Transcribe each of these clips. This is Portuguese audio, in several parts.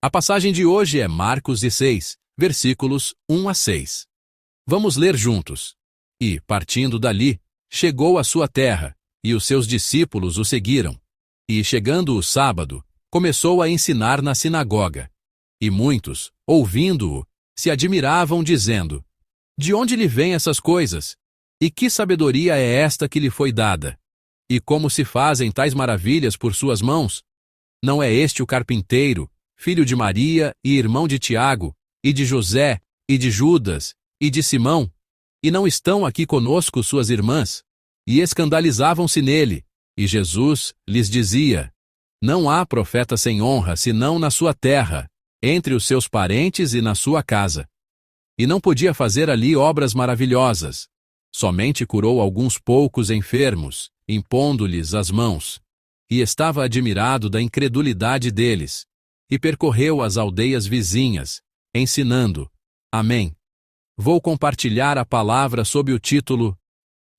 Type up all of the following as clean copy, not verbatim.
A passagem de hoje é Marcos 16, versículos 1 a 6. Vamos ler juntos. E, partindo dali, chegou à sua terra, e os seus discípulos o seguiram. E, chegando o sábado, começou a ensinar na sinagoga. E muitos, ouvindo-o, se admiravam, dizendo: De onde lhe vêm essas coisas? E que sabedoria é esta que lhe foi dada? E como se fazem tais maravilhas por suas mãos? Não é este o carpinteiro, filho de Maria e irmão de Tiago, e de José, e de Judas, e de Simão? E não estão aqui conosco suas irmãs? E escandalizavam-se nele. E Jesus lhes dizia: Não há profeta sem honra, senão na sua terra, entre os seus parentes e na sua casa. E não podia fazer ali obras maravilhosas. Somente curou alguns poucos enfermos, impondo-lhes as mãos. E estava admirado da incredulidade deles. E percorreu as aldeias vizinhas, ensinando. Amém. Vou compartilhar a palavra sob o título: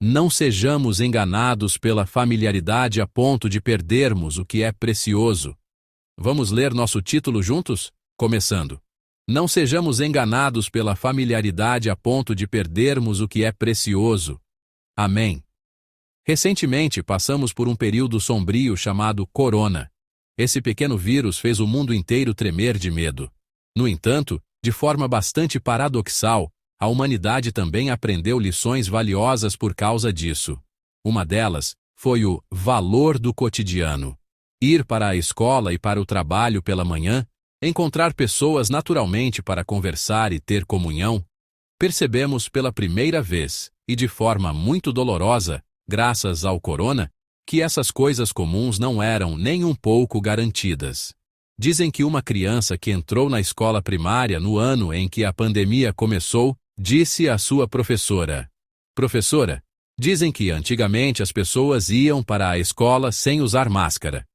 Não sejamos enganados pela familiaridade a ponto de perdermos o que é precioso. Vamos ler nosso título juntos? Começando. Não sejamos enganados pela familiaridade a ponto de perdermos o que é precioso. Amém. Recentemente passamos por um período sombrio chamado Corona. Esse pequeno vírus fez o mundo inteiro tremer de medo. No entanto, de forma bastante paradoxal, a humanidade também aprendeu lições valiosas por causa disso. Uma delas foi o valor do cotidiano. Ir para a escola e para o trabalho pela manhã, encontrar pessoas naturalmente para conversar e ter comunhão. Percebemos pela primeira vez, e de forma muito dolorosa, graças ao corona, que essas coisas comuns não eram nem um pouco garantidas. Dizem que uma criança que entrou na escola primária no ano em que a pandemia começou, disse à sua professora: Professora, dizem que antigamente as pessoas iam para a escola sem usar máscara.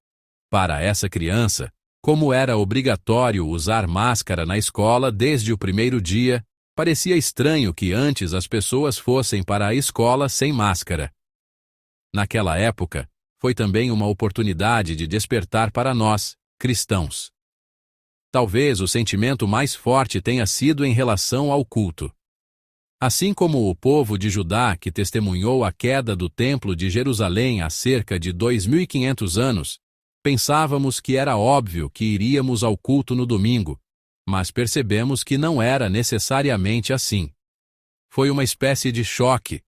Para essa criança, como era obrigatório usar máscara na escola desde o primeiro dia, parecia estranho que antes as pessoas fossem para a escola sem máscara. Naquela época, foi também uma oportunidade de despertar para nós, cristãos. Talvez o sentimento mais forte tenha sido em relação ao culto. Assim como o povo de Judá que testemunhou a queda do Templo de Jerusalém há cerca de 2.500 anos, pensávamos que era óbvio que iríamos ao culto no domingo, mas percebemos que não era necessariamente assim. Foi uma espécie de choque.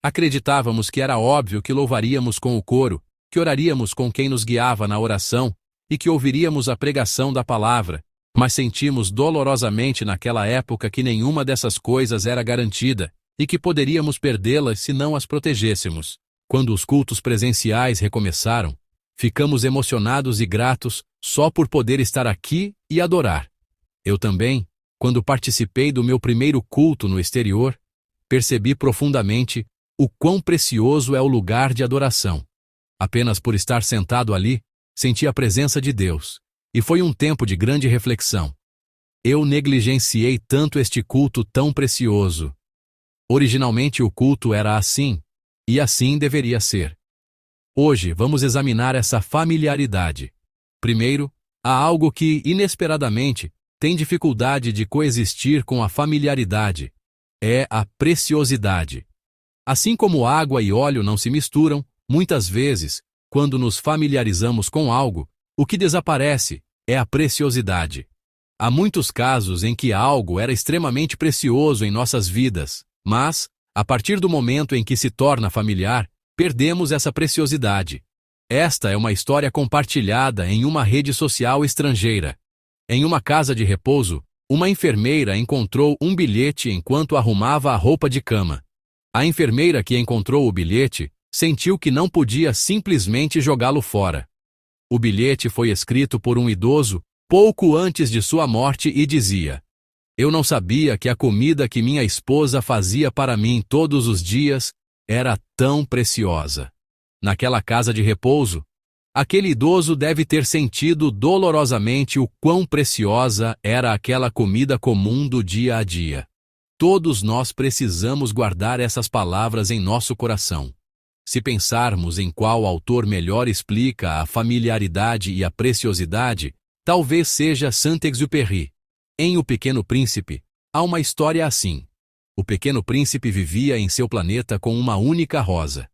Acreditávamos que era óbvio que louvaríamos com o coro, que oraríamos com quem nos guiava na oração e que ouviríamos a pregação da palavra, mas sentimos dolorosamente naquela época que nenhuma dessas coisas era garantida e que poderíamos perdê-las se não as protegêssemos. Quando os cultos presenciais recomeçaram, ficamos emocionados e gratos só por poder estar aqui e adorar. Eu também, quando participei do meu primeiro culto no exterior, percebi profundamente o quão precioso é o lugar de adoração. Apenas por estar sentado ali, senti a presença de Deus, e foi um tempo de grande reflexão. Eu negligenciei tanto este culto tão precioso. Originalmente o culto era assim, e assim deveria ser. Hoje vamos examinar essa familiaridade. Primeiro, há algo que, inesperadamente, tem dificuldade de coexistir com a familiaridade. É a preciosidade. Assim como água e óleo não se misturam, muitas vezes, quando nos familiarizamos com algo, o que desaparece é a preciosidade. Há muitos casos em que algo era extremamente precioso em nossas vidas, mas, a partir do momento em que se torna familiar, perdemos essa preciosidade. Esta é uma história compartilhada em uma rede social estrangeira. Em uma casa de repouso, uma enfermeira encontrou um bilhete enquanto arrumava a roupa de cama. A enfermeira que encontrou o bilhete sentiu que não podia simplesmente jogá-lo fora. O bilhete foi escrito por um idoso pouco antes de sua morte e dizia: Eu não sabia que a comida que minha esposa fazia para mim todos os dias era tão preciosa. Naquela casa de repouso, aquele idoso deve ter sentido dolorosamente o quão preciosa era aquela comida comum do dia a dia. Todos nós precisamos guardar essas palavras em nosso coração. Se pensarmos em qual autor melhor explica a familiaridade e a preciosidade, Talvez seja Saint-Exupéry. Em O Pequeno Príncipe, há uma história assim. O Pequeno Príncipe vivia em seu planeta com uma única rosa.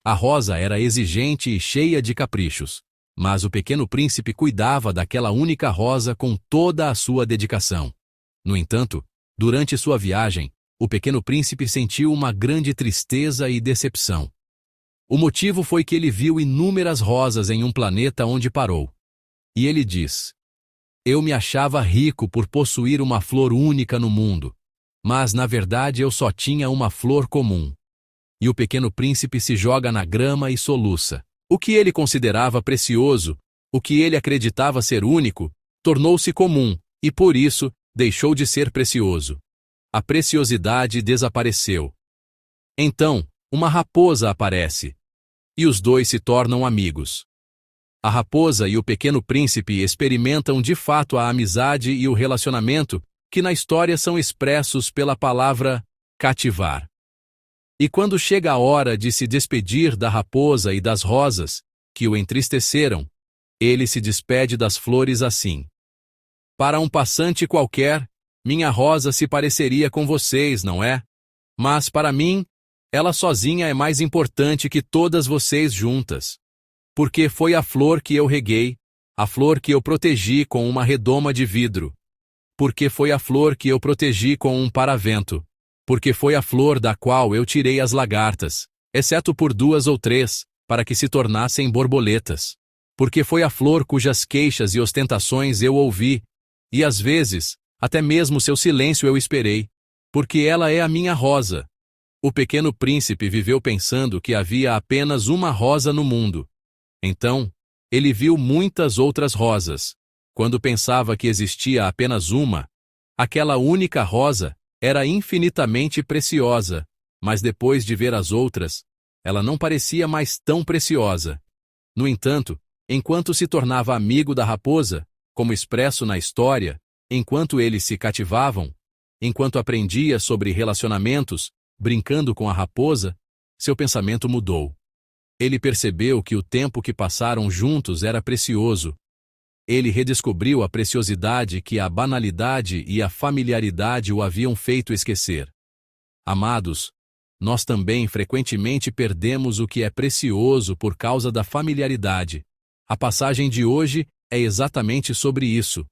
A rosa era exigente e cheia de caprichos, mas o Pequeno Príncipe cuidava daquela única rosa com toda a sua dedicação. No entanto, durante sua viagem, o Pequeno Príncipe sentiu uma grande tristeza e decepção. O motivo foi que ele viu inúmeras rosas em um planeta onde parou. E ele diz: "Eu me achava rico por possuir uma flor única no mundo, mas na verdade eu só tinha uma flor comum." E o Pequeno Príncipe se joga na grama e soluça. O que ele considerava precioso, o que ele acreditava ser único, tornou-se comum, e por isso deixou de ser precioso. A preciosidade desapareceu. Então, uma raposa aparece, e os dois se tornam amigos. A raposa e o Pequeno Príncipe experimentam de fato a amizade e o relacionamento que na história são expressos pela palavra cativar. E quando chega a hora de se despedir da raposa e das rosas, que o entristeceram, ele se despede das flores assim: "Para um passante qualquer, minha rosa se pareceria com vocês, não é? Mas para mim, ela sozinha é mais importante que todas vocês juntas. Porque foi a flor que eu reguei, a flor que eu protegi com uma redoma de vidro. Porque foi a flor que eu protegi com um paravento. Porque foi a flor da qual eu tirei as lagartas, exceto por 2 ou 3, para que se tornassem borboletas. Porque foi a flor cujas queixas e ostentações eu ouvi, e às vezes, até mesmo seu silêncio eu esperei. Porque ela é a minha rosa." O Pequeno Príncipe viveu pensando que havia apenas uma rosa no mundo. Então, ele viu muitas outras rosas. Quando pensava que existia apenas uma, aquela única rosa era infinitamente preciosa, mas depois de ver as outras, ela não parecia mais tão preciosa. No entanto, enquanto se tornava amigo da raposa, como expresso na história, enquanto eles se cativavam, enquanto aprendia sobre relacionamentos, brincando com a raposa, seu pensamento mudou. Ele percebeu que o tempo que passaram juntos era precioso. Ele redescobriu a preciosidade que a banalidade e a familiaridade o haviam feito esquecer. Amados, nós também frequentemente perdemos o que é precioso por causa da familiaridade. A passagem de hoje é exatamente sobre isso.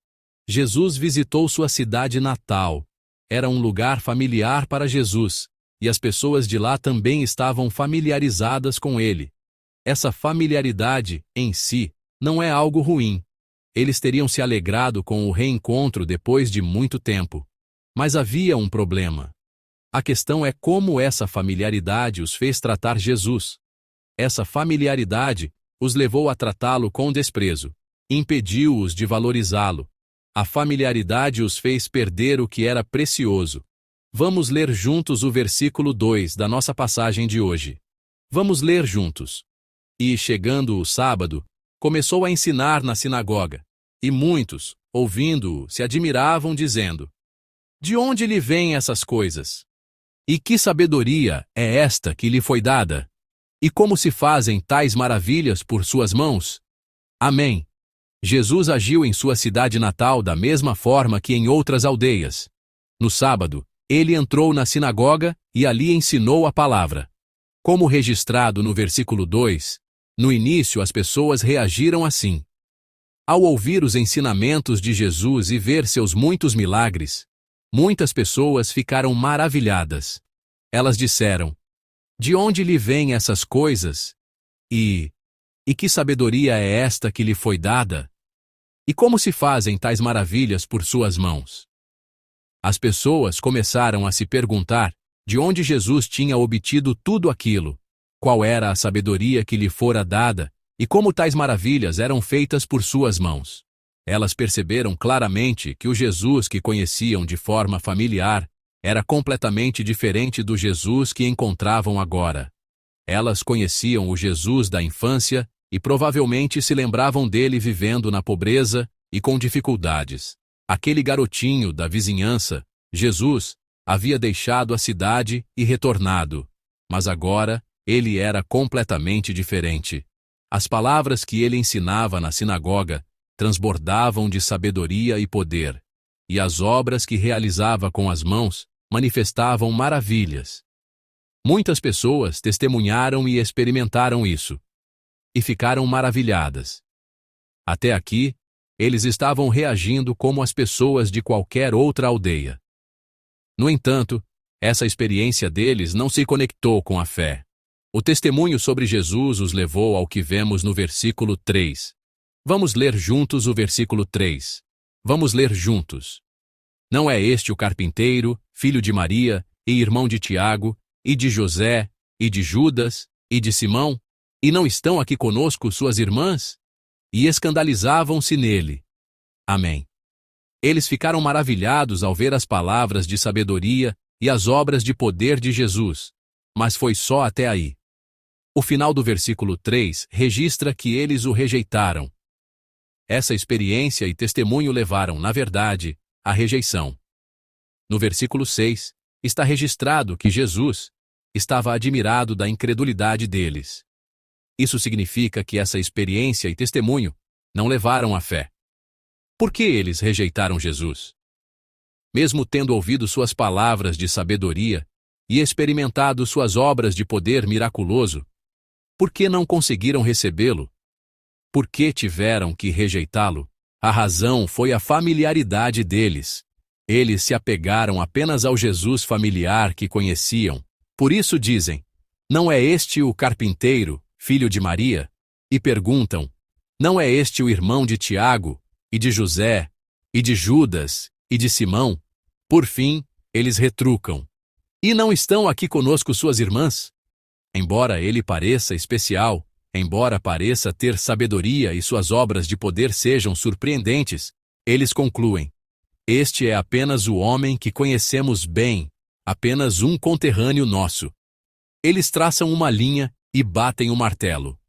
Jesus visitou sua cidade natal. Era um lugar familiar para Jesus, e as pessoas de lá também estavam familiarizadas com ele. Essa familiaridade, em si, não é algo ruim. Eles teriam se alegrado com o reencontro depois de muito tempo. Mas havia um problema. A questão é como essa familiaridade os fez tratar Jesus. Essa familiaridade os levou a tratá-lo com desprezo, impediu-os de valorizá-lo. A familiaridade os fez perder o que era precioso. Vamos ler juntos o versículo 2 da nossa passagem de hoje. Vamos ler juntos. E, chegando o sábado, começou a ensinar na sinagoga. E muitos, ouvindo-o, se admiravam, dizendo: "De onde lhe vêm essas coisas? E que sabedoria é esta que lhe foi dada? E como se fazem tais maravilhas por suas mãos?" Amém. Jesus agiu em sua cidade natal da mesma forma que em outras aldeias. No sábado, ele entrou na sinagoga e ali ensinou a palavra. Como registrado no versículo 2, no início as pessoas reagiram assim. Ao ouvir os ensinamentos de Jesus e ver seus muitos milagres, muitas pessoas ficaram maravilhadas. Elas disseram: "De onde lhe vêm essas coisas? E que sabedoria é esta que lhe foi dada? E como se fazem tais maravilhas por suas mãos?" As pessoas começaram a se perguntar de onde Jesus tinha obtido tudo aquilo, qual era a sabedoria que lhe fora dada e como tais maravilhas eram feitas por suas mãos. Elas perceberam claramente que o Jesus que conheciam de forma familiar era completamente diferente do Jesus que encontravam agora. Elas conheciam o Jesus da infância e provavelmente se lembravam dele vivendo na pobreza e com dificuldades. Aquele garotinho da vizinhança, Jesus, havia deixado a cidade e retornado, mas agora ele era completamente diferente. As palavras que ele ensinava na sinagoga transbordavam de sabedoria e poder, e as obras que realizava com as mãos manifestavam maravilhas. Muitas pessoas testemunharam e experimentaram isso, e ficaram maravilhadas. Até aqui, eles estavam reagindo como as pessoas de qualquer outra aldeia. No entanto, essa experiência deles não se conectou com a fé. O testemunho sobre Jesus os levou ao que vemos no versículo 3. Vamos ler juntos o versículo 3. Vamos ler juntos. Não é este o carpinteiro, filho de Maria, e irmão de Tiago, e de José, e de Judas, e de Simão? E não estão aqui conosco suas irmãs? E escandalizavam-se nele. Amém. Eles ficaram maravilhados ao ver as palavras de sabedoria e as obras de poder de Jesus, mas foi só até aí. O final do versículo 3 registra que eles o rejeitaram. Essa experiência e testemunho levaram, na verdade, à rejeição. No versículo 6, está registrado que Jesus estava admirado da incredulidade deles. Isso significa que essa experiência e testemunho não levaram à fé. Por que eles rejeitaram Jesus? Mesmo tendo ouvido suas palavras de sabedoria e experimentado suas obras de poder miraculoso, por que não conseguiram recebê-lo? Por que tiveram que rejeitá-lo? A razão foi a familiaridade deles. Eles se apegaram apenas ao Jesus familiar que conheciam. Por isso dizem, não é este o carpinteiro, filho de Maria? E perguntam, não é este o irmão de Tiago, e de José, e de Judas, e de Simão? Por fim, eles retrucam. E não estão aqui conosco suas irmãs? Embora ele pareça especial, embora pareça ter sabedoria e suas obras de poder sejam surpreendentes, eles concluem, este é apenas o homem que conhecemos bem, apenas um conterrâneo nosso. Eles traçam uma linha e batem o martelo.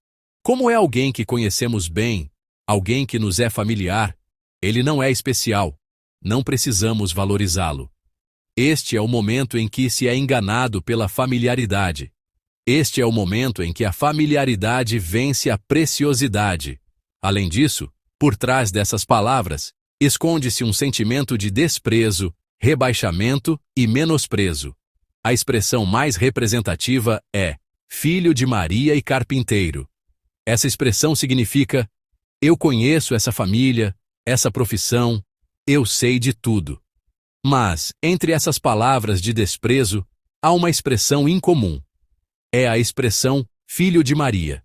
Como é alguém que conhecemos bem, alguém que nos é familiar, ele não é especial, não precisamos valorizá-lo. Este é o momento em que se é enganado pela familiaridade. Este é o momento em que a familiaridade vence a preciosidade. Além disso, por trás dessas palavras, esconde-se um sentimento de desprezo, rebaixamento e menosprezo. A expressão mais representativa é filho de Maria e carpinteiro. Essa expressão significa eu conheço essa família, essa profissão, eu sei de tudo. Mas, entre essas palavras de desprezo, há uma expressão incomum. É a expressão filho de Maria.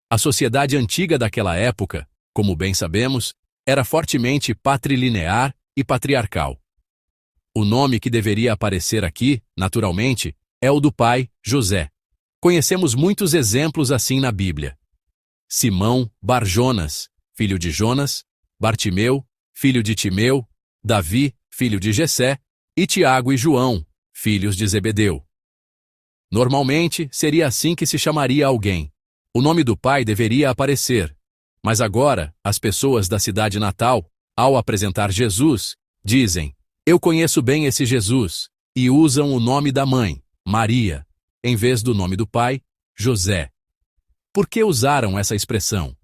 A sociedade antiga daquela época, como bem sabemos, era fortemente patrilinear e patriarcal. O nome que deveria aparecer aqui, naturalmente, é o do pai, José. Conhecemos muitos exemplos assim na Bíblia. Simão, Bar-Jonas, filho de Jonas, Bartimeu, filho de Timeu, Davi, filho de Jessé, e Tiago e João, filhos de Zebedeu. Normalmente, seria assim que se chamaria alguém. O nome do pai deveria aparecer. Mas agora, as pessoas da cidade natal, ao apresentar Jesus, dizem, eu conheço bem esse Jesus, e usam o nome da mãe, Maria, em vez do nome do pai, José. Por que usaram essa expressão?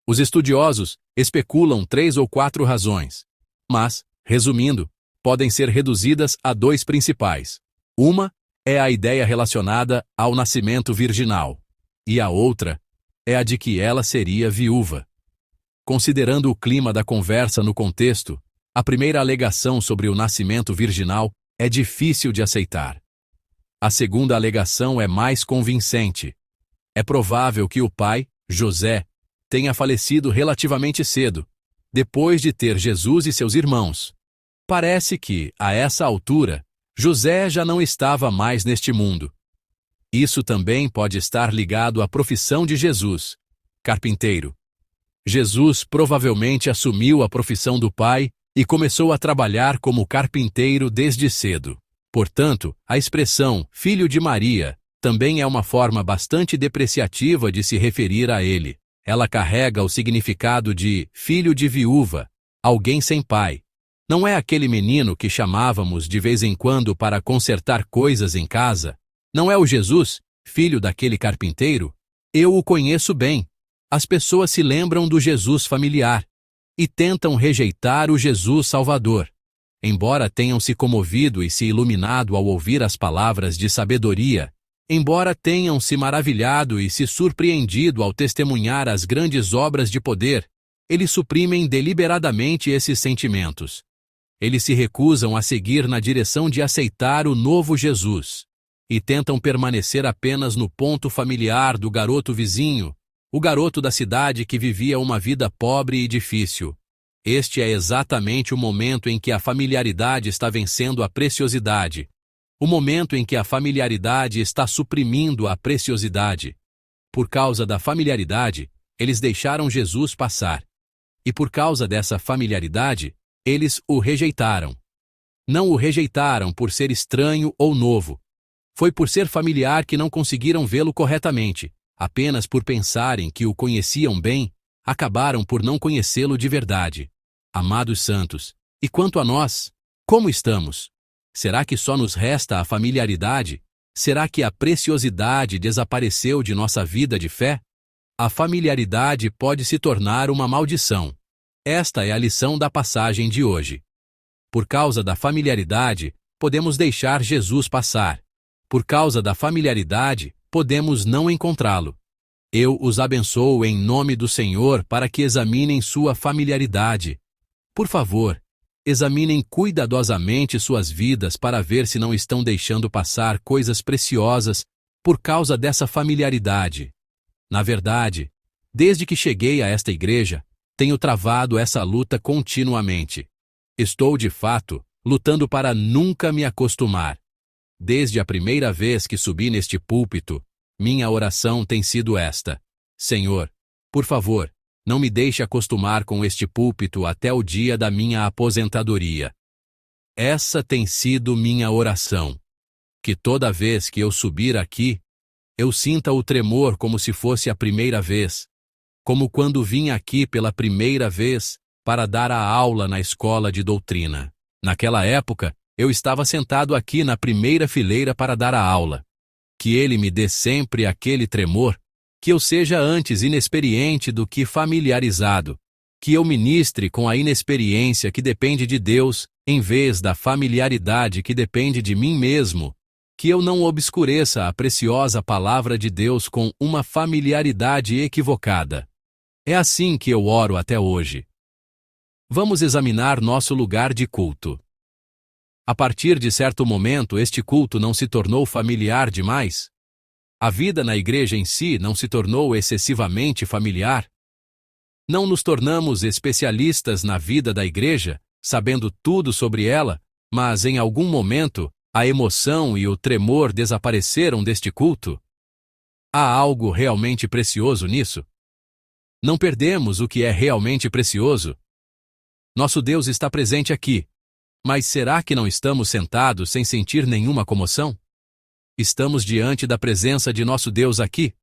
Os estudiosos especulam 3 ou 4 razões. Mas, resumindo, podem ser reduzidas a 2 principais. Uma é a ideia relacionada ao nascimento virginal, e a outra é a de que ela seria viúva. Considerando o clima da conversa no contexto, a primeira alegação sobre o nascimento virginal é difícil de aceitar. A segunda alegação é mais convincente. É provável que o pai, José, tenha falecido relativamente cedo, depois de ter Jesus e seus irmãos. Parece que, a essa altura, José já não estava mais neste mundo. Isso também pode estar ligado à profissão de Jesus, carpinteiro. Jesus provavelmente assumiu a profissão do pai e começou a trabalhar como carpinteiro desde cedo. Portanto, a expressão filho de Maria também é uma forma bastante depreciativa de se referir a ele. Ela carrega o significado de filho de viúva, alguém sem pai. Não é aquele menino que chamávamos de vez em quando para consertar coisas em casa? Não é o Jesus, filho daquele carpinteiro? Eu o conheço bem. As pessoas se lembram do Jesus familiar. e tentam rejeitar o Jesus Salvador. Embora tenham se comovido e se iluminado ao ouvir as palavras de sabedoria, embora tenham se maravilhado e se surpreendido ao testemunhar as grandes obras de poder, eles suprimem deliberadamente esses sentimentos. Eles se recusam a seguir na direção de aceitar o novo Jesus e tentam permanecer apenas no ponto familiar do garoto vizinho, o garoto da cidade que vivia uma vida pobre e difícil. Este é exatamente o momento em que a familiaridade está vencendo a preciosidade. O momento em que a familiaridade está suprimindo a preciosidade. Por causa da familiaridade, eles deixaram Jesus passar. E por causa dessa familiaridade, eles o rejeitaram. Não o rejeitaram por ser estranho ou novo. Foi por ser familiar que não conseguiram vê-lo corretamente. Apenas por pensarem que o conheciam bem, acabaram por não conhecê-lo de verdade. Amados santos, e quanto a nós, como estamos? Será que só nos resta a familiaridade? Será que a preciosidade desapareceu de nossa vida de fé? A familiaridade pode se tornar uma maldição. Esta é a lição da passagem de hoje. Por causa da familiaridade, podemos deixar Jesus passar. Por causa da familiaridade, podemos não encontrá-lo. Eu os abençoo em nome do Senhor para que examinem sua familiaridade. Por favor, examinem cuidadosamente suas vidas para ver se não estão deixando passar coisas preciosas por causa dessa familiaridade. Na verdade, desde que cheguei a esta igreja, tenho travado essa luta continuamente. Estou, de fato, lutando para nunca me acostumar. Desde a primeira vez que subi neste púlpito, minha oração tem sido esta: Senhor, por favor, não me deixe acostumar com este púlpito até o dia da minha aposentadoria. Essa tem sido minha oração. Que toda vez que eu subir aqui, eu sinta o tremor como se fosse a primeira vez, como quando vim aqui pela primeira vez para dar a aula na escola de doutrina. Naquela época, eu estava sentado aqui na primeira fileira para dar a aula. Que Ele me dê sempre aquele tremor, que eu seja antes inexperiente do que familiarizado, que eu ministre com a inexperiência que depende de Deus, em vez da familiaridade que depende de mim mesmo, que eu não obscureça a preciosa palavra de Deus com uma familiaridade equivocada. É assim que eu oro até hoje. Vamos examinar nosso lugar de culto. A partir de certo momento, este culto não se tornou familiar demais? A vida na igreja em si não se tornou excessivamente familiar? Não nos tornamos especialistas na vida da igreja, sabendo tudo sobre ela, mas em algum momento, a emoção e o tremor desapareceram deste culto? Há algo realmente precioso nisso? Não perdemos o que é realmente precioso? Nosso Deus está presente aqui. Mas será que não estamos sentados sem sentir nenhuma comoção? Estamos diante da presença de nosso Deus aqui.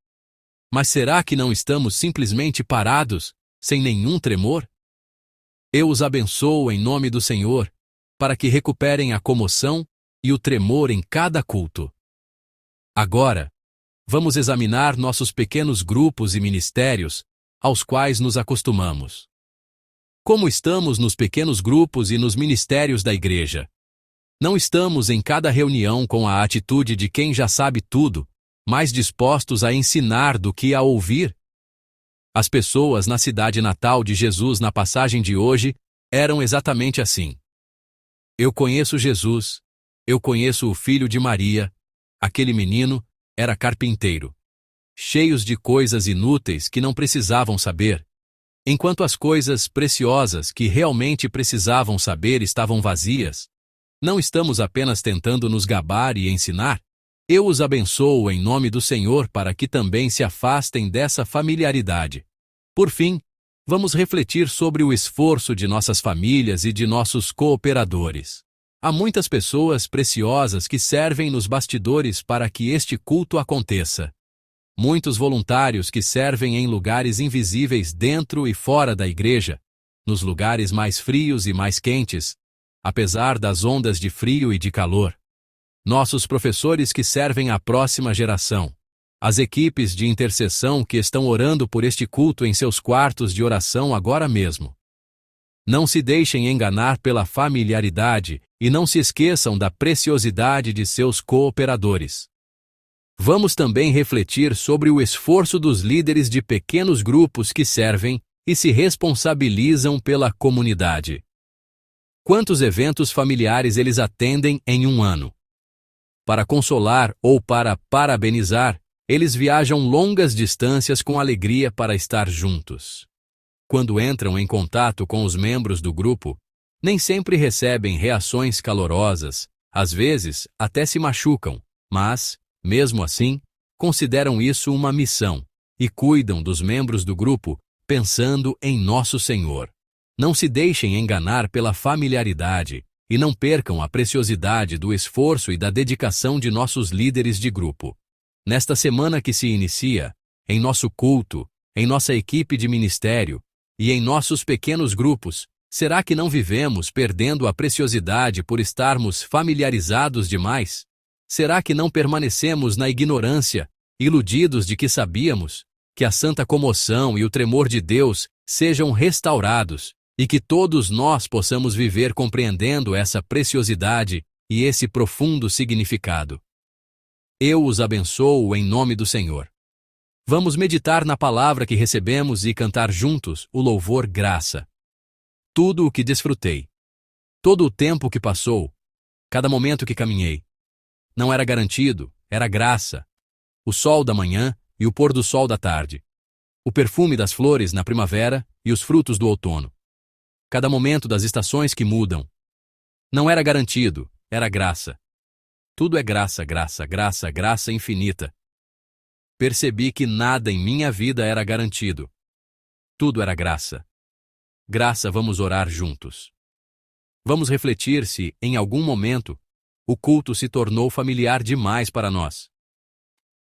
Mas será que não estamos simplesmente parados, sem nenhum tremor? Eu os abençoo em nome do Senhor, para que recuperem a comoção e o tremor em cada culto. Agora, vamos examinar nossos pequenos grupos e ministérios, aos quais nos acostumamos. Como estamos nos pequenos grupos e nos ministérios da igreja? Não estamos em cada reunião com a atitude de quem já sabe tudo, mais dispostos a ensinar do que a ouvir? As pessoas na cidade natal de Jesus na passagem de hoje eram exatamente assim. Eu conheço Jesus, eu conheço o filho de Maria, aquele menino era carpinteiro. Cheios de coisas inúteis que não precisavam saber, enquanto as coisas preciosas que realmente precisavam saber estavam vazias. Não estamos apenas tentando nos gabar e ensinar. Eu os abençoo em nome do Senhor para que também se afastem dessa familiaridade. Por fim, vamos refletir sobre o esforço de nossas famílias e de nossos cooperadores. Há muitas pessoas preciosas que servem nos bastidores para que este culto aconteça. Muitos voluntários que servem em lugares invisíveis dentro e fora da igreja, nos lugares mais frios e mais quentes, apesar das ondas de frio e de calor. Nossos professores que servem à próxima geração. As equipes de intercessão que estão orando por este culto em seus quartos de oração agora mesmo. Não se deixem enganar pela familiaridade e não se esqueçam da preciosidade de seus cooperadores. Vamos também refletir sobre o esforço dos líderes de pequenos grupos que servem e se responsabilizam pela comunidade. Quantos eventos familiares eles atendem em um ano? Para consolar ou para parabenizar, eles viajam longas distâncias com alegria para estar juntos. Quando entram em contato com os membros do grupo, nem sempre recebem reações calorosas, às vezes até se machucam, mas, mesmo assim, consideram isso uma missão e cuidam dos membros do grupo pensando em Nosso Senhor. Não se deixem enganar pela familiaridade e não percam a preciosidade do esforço e da dedicação de nossos líderes de grupo. Nesta semana que se inicia, em nosso culto, em nossa equipe de ministério e em nossos pequenos grupos, será que não vivemos perdendo a preciosidade por estarmos familiarizados demais? Será que não permanecemos na ignorância, iludidos de que sabíamos que a santa comoção e o tremor de Deus sejam restaurados e que todos nós possamos viver compreendendo essa preciosidade e esse profundo significado? Eu os abençoo em nome do Senhor. Vamos meditar na palavra que recebemos e cantar juntos o louvor Graça. Tudo o que desfrutei, todo o tempo que passou, cada momento que caminhei, não era garantido, era graça. O sol da manhã e o pôr do sol da tarde, o perfume das flores na primavera e os frutos do outono. Cada momento das estações que mudam. Não era garantido, era graça. Tudo é graça, graça, graça, graça infinita. Percebi que nada em minha vida era garantido. Tudo era graça. Graça, vamos orar juntos. Vamos refletir se, em algum momento, o culto se tornou familiar demais para nós.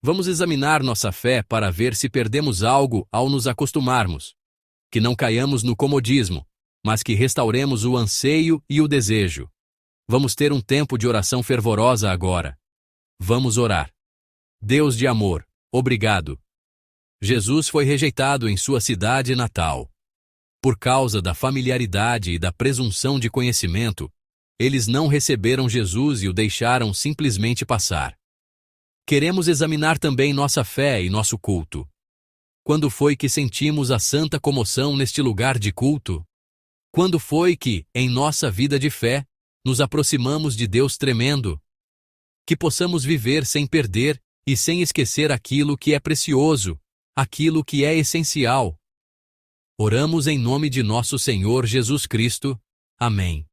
Vamos examinar nossa fé para ver se perdemos algo ao nos acostumarmos. Que não caiamos no comodismo, mas que restauremos o anseio e o desejo. Vamos ter um tempo de oração fervorosa agora. Vamos orar. Deus de amor, obrigado. Jesus foi rejeitado em sua cidade natal. Por causa da familiaridade e da presunção de conhecimento, eles não receberam Jesus e o deixaram simplesmente passar. Queremos examinar também nossa fé e nosso culto. Quando foi que sentimos a santa comoção neste lugar de culto? Quando foi que, em nossa vida de fé, nos aproximamos de Deus tremendo? Que possamos viver sem perder e sem esquecer aquilo que é precioso, aquilo que é essencial. Oramos em nome de nosso Senhor Jesus Cristo. Amém.